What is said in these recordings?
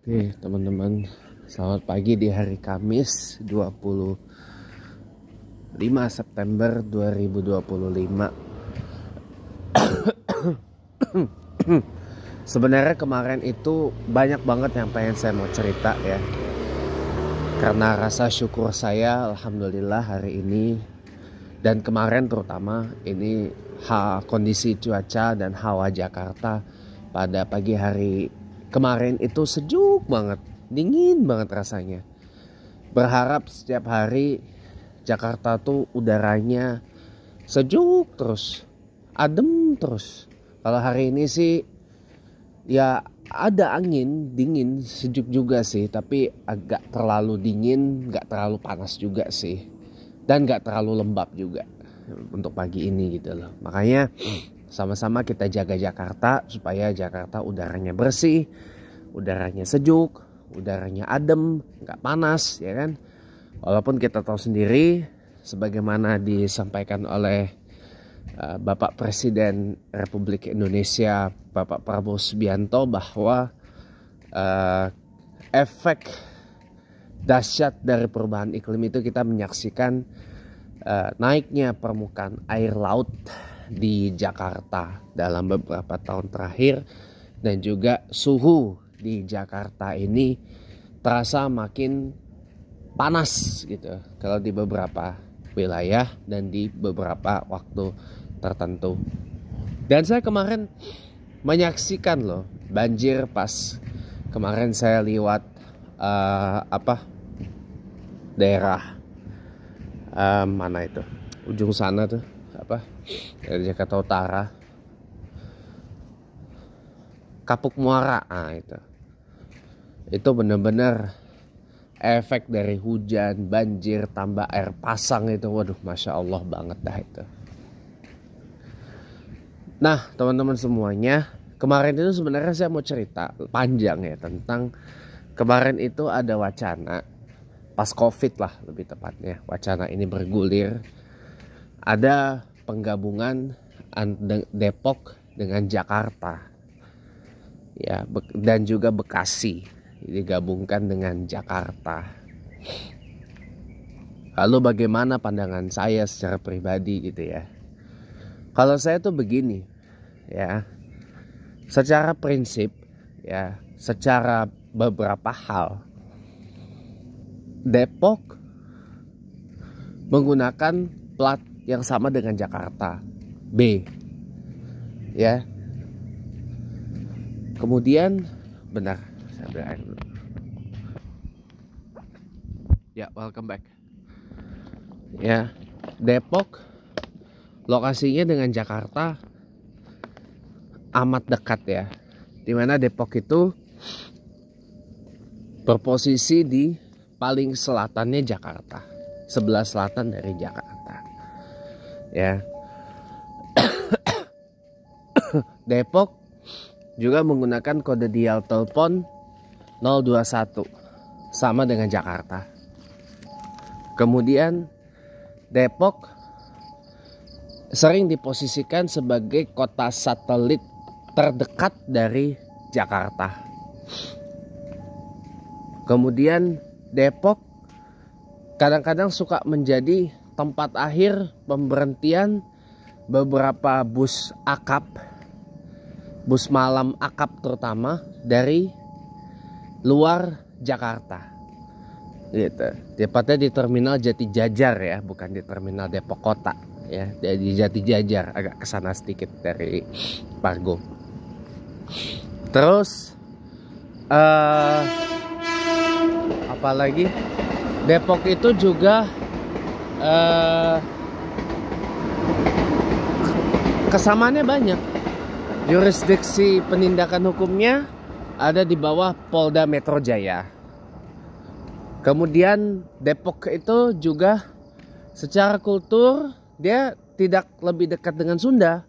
Oke teman-teman, selamat pagi di hari Kamis 25 September 2025. Sebenarnya kemarin itu banyak banget yang pengen saya mau cerita ya. Karena rasa syukur saya alhamdulillah hari ini dan kemarin terutama ini kondisi cuaca dan hawa Jakarta pada pagi hari kemarin itu sejuk banget, dingin banget rasanya. Berharap setiap hari Jakarta tuh udaranya sejuk terus, adem terus. Kalau hari ini sih ya ada angin, dingin, sejuk juga sih, tapi agak terlalu dingin, gak terlalu panas juga sih. Dan gak terlalu lembab juga untuk pagi ini gitu loh. Makanya sama-sama kita jaga Jakarta supaya Jakarta udaranya bersih, udaranya sejuk, udaranya adem, gak panas ya kan. Walaupun kita tahu sendiri sebagaimana disampaikan oleh Bapak Presiden Republik Indonesia Bapak Prabowo Subianto bahwa efek dahsyat dari perubahan iklim itu kita menyaksikan naiknya permukaan air laut di Jakarta dalam beberapa tahun terakhir, dan juga suhu di Jakarta ini terasa makin panas gitu kalau di beberapa wilayah dan di beberapa waktu tertentu. Dan saya kemarin menyaksikan loh banjir pas kemarin saya lewat daerah mana itu ujung sana tuh dari Jakarta Utara, Kapuk Muara. Itu bener-bener efek dari hujan, banjir, tambah air pasang itu, waduh masya Allah banget dah itu. Nah teman-teman semuanya, kemarin itu sebenarnya saya mau cerita panjang ya tentang kemarin itu ada wacana pas COVID lah lebih tepatnya, wacana ini bergulir. Ada penggabungan Depok dengan Jakarta ya, dan juga Bekasi digabungkan dengan Jakarta. Lalu bagaimana pandangan saya secara pribadi gitu ya. Kalau saya tuh begini ya, secara prinsip ya, secara beberapa hal, Depok menggunakan plat yang sama dengan Jakarta, B ya. Kemudian benar, saya ambil air dulu. Ya, welcome back. Ya, Depok lokasinya dengan Jakarta amat dekat ya. Dimana Depok itu berposisi di paling selatannya Jakarta, sebelah selatan dari Jakarta ya. Depok juga menggunakan kode dial telepon 021 sama dengan Jakarta. Kemudian Depok sering diposisikan sebagai kota satelit terdekat dari Jakarta. Kemudian Depok kadang-kadang suka menjadi tempat akhir pemberhentian beberapa bus akap, bus malam akap terutama dari luar Jakarta gitu. Tepatnya di terminal Jati Jajar ya, bukan di terminal Depok Kota ya, di Jati Jajar, agak kesana sedikit dari Pargo. Terus apalagi Depok itu juga kesamaannya banyak. Jurisdiksi penindakan hukumnya ada di bawah Polda Metro Jaya. Kemudian Depok itu juga secara kultur dia tidak lebih dekat dengan Sunda,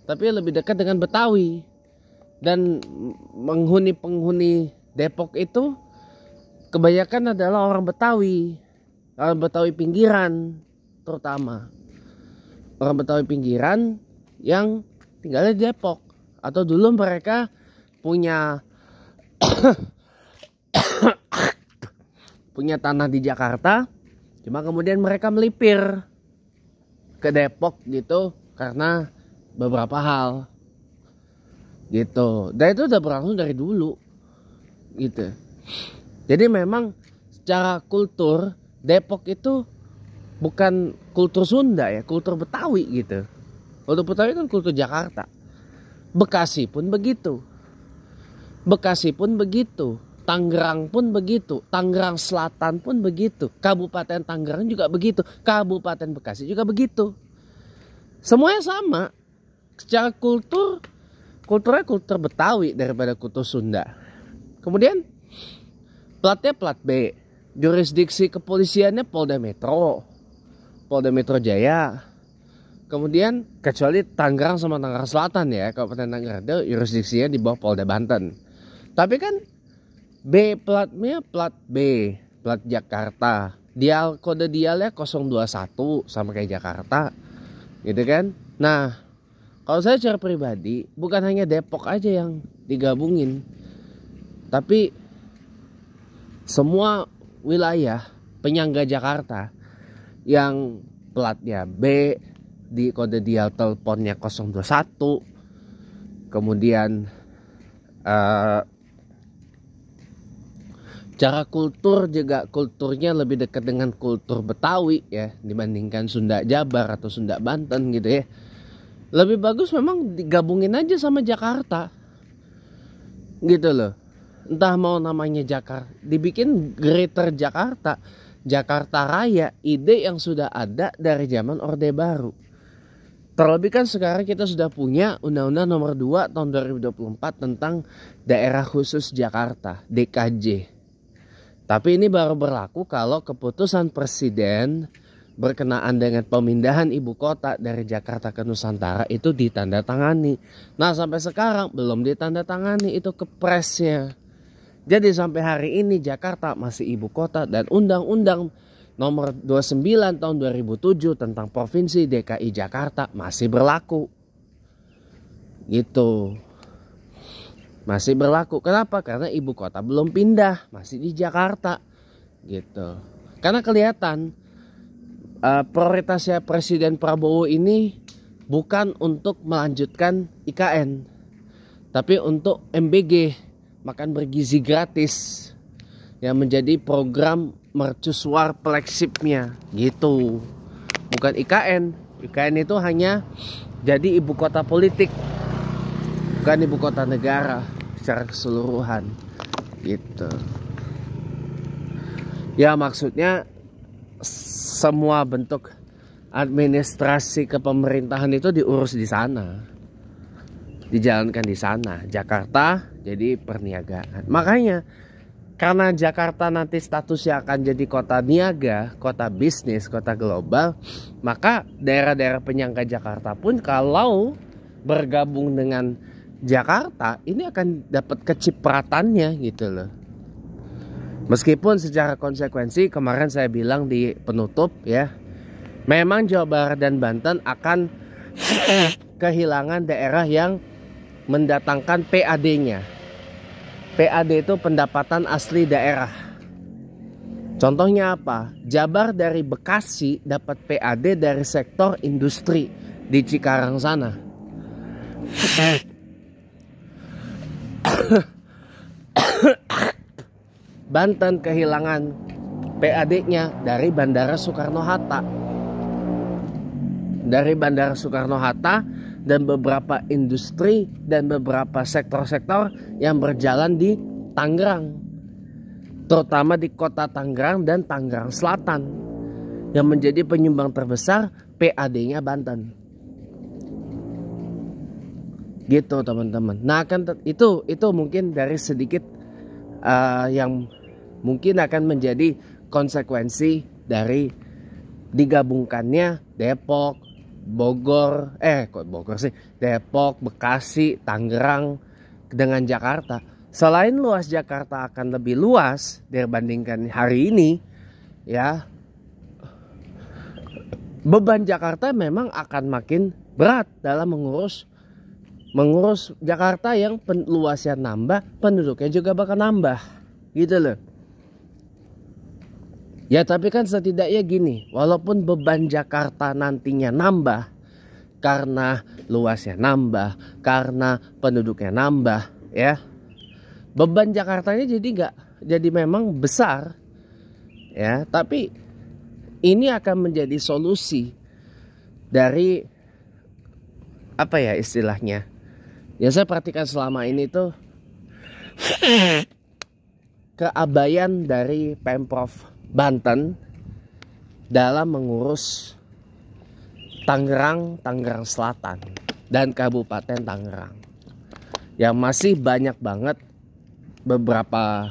tapi lebih dekat dengan Betawi. Dan penghuni Depok itu kebanyakan adalah orang Betawi pinggiran, terutama orang Betawi pinggiran yang tinggalnya di Depok, atau dulu mereka punya punya tanah di Jakarta, cuma kemudian mereka melipir ke Depok gitu karena beberapa hal gitu. Dan itu udah berlangsung dari dulu gitu. Jadi memang secara kultur Depok itu bukan kultur Sunda ya, kultur Betawi gitu. Kultur Betawi kan kultur Jakarta. Bekasi pun begitu. Bekasi pun begitu. Tangerang pun begitu, Tangerang Selatan pun begitu, Kabupaten Tangerang juga begitu, Kabupaten Bekasi juga begitu. Semuanya sama. Secara kulturnya kultur Betawi daripada kultur Sunda. Kemudian platnya plat B, jurisdiksi kepolisiannya Polda Metro Jaya. Kemudian kecuali Tangerang sama Tangerang Selatan ya, Kabupaten Tangerang itu jurisdiksinya di bawah Polda Banten. Tapi kan B platnya plat B, plat Jakarta. Kode dialnya 021 sama kayak Jakarta. Gitu kan? Nah, kalau saya secara pribadi bukan hanya Depok aja yang digabungin. Tapi semua wilayah penyangga Jakarta yang platnya B, di kode dial teleponnya 021. Kemudian cara kultur juga kulturnya lebih dekat dengan kultur Betawi ya dibandingkan Sunda Jabar atau Sunda Banten gitu ya. Lebih bagus memang digabungin aja sama Jakarta. Gitu loh. Entah mau namanya Jakarta, dibikin Greater Jakarta, Jakarta Raya, ide yang sudah ada dari zaman Orde Baru. Terlebih kan sekarang kita sudah punya Undang-Undang Nomor 2 tahun 2024 tentang Daerah Khusus Jakarta, DKJ. Tapi ini baru berlaku kalau keputusan Presiden berkenaan dengan pemindahan ibu kota dari Jakarta ke Nusantara itu ditandatangani. Nah sampai sekarang belum ditandatangani itu kepresnya. Jadi sampai hari ini Jakarta masih ibu kota dan Undang-Undang Nomor 29 tahun 2007 tentang Provinsi DKI Jakarta masih berlaku. Gitu. Masih berlaku. Kenapa? Karena ibu kota belum pindah, masih di Jakarta. Gitu. Karena kelihatan prioritasnya Presiden Prabowo ini bukan untuk melanjutkan IKN, tapi untuk MBG, makan bergizi gratis, yang menjadi program mercusuar flagshipnya. Gitu. Bukan IKN. IKN itu hanya jadi ibu kota politik, bukan ibu kota negara secara keseluruhan gitu. Ya maksudnya semua bentuk administrasi kepemerintahan itu diurus di sana, dijalankan di sana. Jakarta jadi perniagaan. Makanya karena Jakarta nanti statusnya akan jadi kota niaga, kota bisnis, kota global, maka daerah-daerah penyangga Jakarta pun kalau bergabung dengan Jakarta ini akan dapat kecipratannya gitu loh. Meskipun secara konsekuensi kemarin saya bilang di penutup ya, memang Jawa Barat dan Banten akan kehilangan daerah yang mendatangkan PAD-nya. PAD itu pendapatan asli daerah. Contohnya apa? Jabar dari Bekasi dapat PAD dari sektor industri di Cikarang sana. Banten kehilangan PAD-nya dari Bandara Soekarno-Hatta. Dari Bandara Soekarno-Hatta dan beberapa industri dan beberapa sektor-sektor yang berjalan di Tangerang. Terutama di kota Tangerang dan Tangerang Selatan. Yang menjadi penyumbang terbesar PAD-nya Banten. Gitu teman-teman. Nah kan itu mungkin dari sedikit yang mungkin akan menjadi konsekuensi dari digabungkannya Depok, Bogor, Depok, Bekasi, Tangerang dengan Jakarta. Selain luas Jakarta akan lebih luas dibandingkan hari ini, ya, beban Jakarta memang akan makin berat dalam mengurus Jakarta yang luasnya nambah, penduduknya juga bakal nambah, gitu loh. Ya tapi kan setidaknya gini, walaupun beban Jakarta nantinya nambah karena luasnya nambah, karena penduduknya nambah, ya. Beban Jakartanya jadi memang besar, ya. Tapi ini akan menjadi solusi dari apa ya istilahnya? Ya saya perhatikan selama ini tuh keabaian dari Pemprov Banten dalam mengurus Tangerang Selatan dan Kabupaten Tangerang, yang masih banyak banget beberapa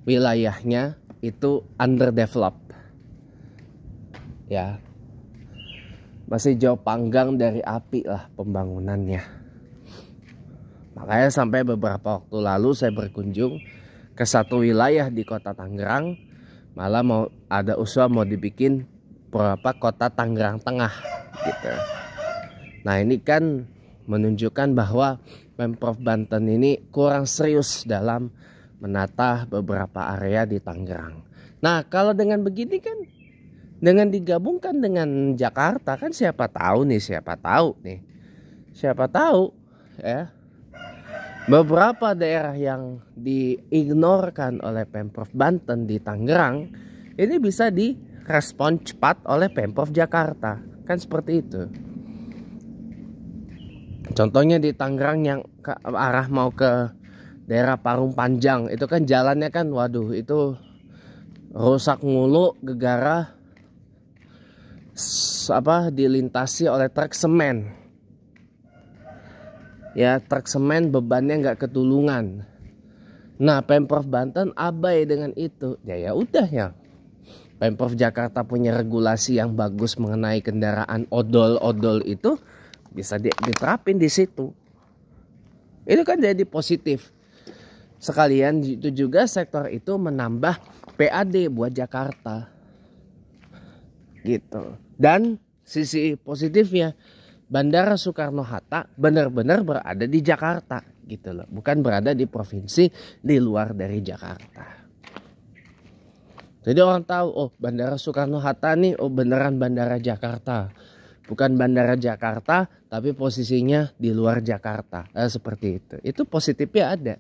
wilayahnya itu underdeveloped, ya, masih jauh panggang dari api lah pembangunannya. Makanya sampai beberapa waktu lalu saya berkunjung ke satu wilayah di kota Tangerang, malah ada usaha mau dibikin kota Tangerang Tengah gitu. Nah ini kan menunjukkan bahwa Pemprov Banten ini kurang serius dalam menata beberapa area di Tangerang. Nah kalau dengan begini kan, dengan digabungkan dengan Jakarta kan siapa tahu ya, beberapa daerah yang diignorkan oleh Pemprov Banten di Tangerang ini bisa direspon cepat oleh Pemprov Jakarta. Kan seperti itu. Contohnya di Tangerang yang ke arah mau ke daerah Parung Panjang, itu kan jalannya kan waduh itu rusak mulu gegara dilintasi oleh truk semen. Ya, truk semen bebannya nggak ketulungan. Nah, Pemprov Banten abai dengan itu. Ya udah ya. Pemprov Jakarta punya regulasi yang bagus mengenai kendaraan odol-odol itu, bisa diterapin di situ. Itu kan jadi positif. Sekalian itu juga sektor itu menambah PAD buat Jakarta. Gitu. Dan sisi positifnya, Bandara Soekarno-Hatta benar-benar berada di Jakarta gitu loh, bukan berada di provinsi di luar dari Jakarta. Jadi orang tahu, oh Bandara Soekarno-Hatta nih, oh beneran Bandara Jakarta, bukan Bandara Jakarta tapi posisinya di luar Jakarta, seperti itu. Itu positifnya ada.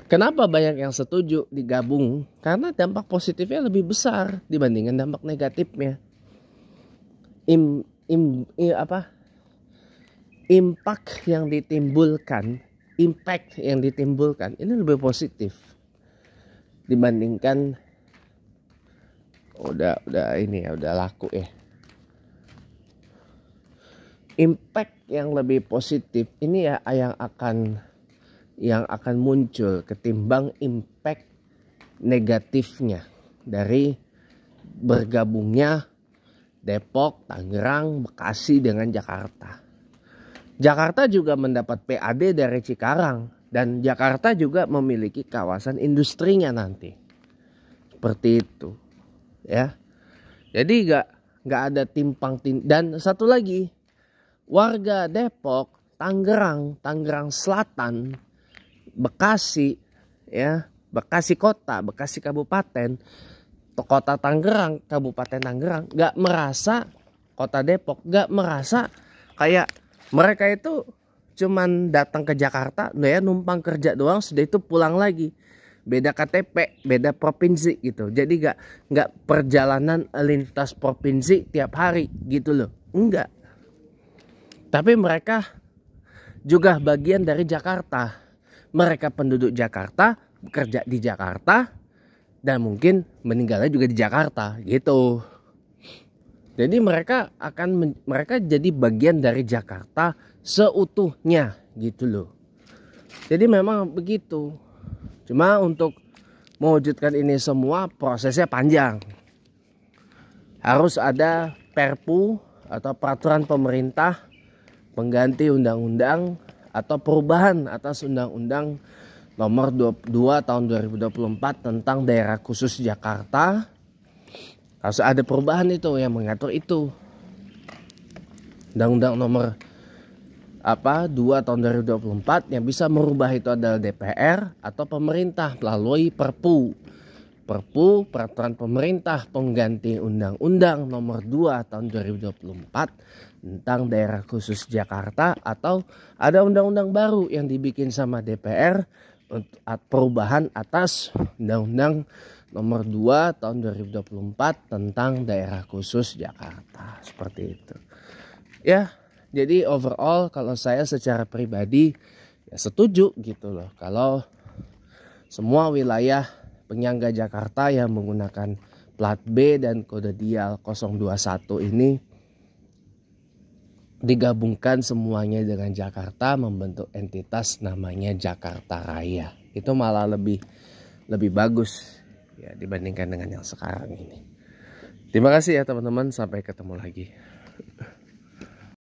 Kenapa banyak yang setuju digabung? Karena dampak positifnya lebih besar dibandingkan dampak negatifnya. Impact yang ditimbulkan ini lebih positif dibandingkan udah laku ya. Impact yang lebih positif ini ya yang akan muncul ketimbang impact negatifnya dari bergabungnya Depok, Tangerang, Bekasi dengan Jakarta. Jakarta juga mendapat PAD dari Cikarang, dan Jakarta juga memiliki kawasan industrinya nanti. Seperti itu, ya. Jadi nggak ada timpang tindih. Dan satu lagi, warga Depok, Tangerang Selatan, Bekasi, ya, Bekasi Kota, Bekasi Kabupaten, Kota Tangerang, Kabupaten Tangerang, nggak merasa, Kota Depok nggak merasa kayak mereka itu cuman datang ke Jakarta, ya numpang kerja doang, sudah itu pulang lagi. Beda KTP, beda provinsi gitu. Jadi nggak perjalanan lintas provinsi tiap hari gitu loh, enggak. Tapi mereka juga bagian dari Jakarta. Mereka penduduk Jakarta, bekerja di Jakarta, dan mungkin meninggalnya juga di Jakarta gitu. Jadi mereka jadi bagian dari Jakarta seutuhnya gitu loh. Jadi memang begitu. Cuma untuk mewujudkan ini semua prosesnya panjang. Harus ada Perpu atau peraturan pemerintah pengganti undang-undang atau perubahan atas Undang-Undang Nomor 22 Tahun 2024 tentang Daerah Khusus Jakarta. Harus ada perubahan itu yang mengatur itu. Undang-Undang Nomor 2 Tahun 2024 yang bisa merubah itu adalah DPR atau pemerintah melalui Perpu. Perpu Peraturan Pemerintah Pengganti Undang-Undang Nomor 2 Tahun 2024 tentang Daerah Khusus Jakarta, atau ada undang-undang baru yang dibikin sama DPR untuk perubahan atas Undang-Undang Nomor 2 Tahun 2024 tentang Daerah Khusus Jakarta. Seperti itu. Ya, jadi overall kalau saya secara pribadi ya setuju gitu loh, kalau semua wilayah penyangga Jakarta yang menggunakan plat B dan kode dial 021 ini digabungkan semuanya dengan Jakarta membentuk entitas namanya Jakarta Raya. Itu malah lebih bagus ya dibandingkan dengan yang sekarang ini. Terima kasih ya teman-teman, sampai ketemu lagi.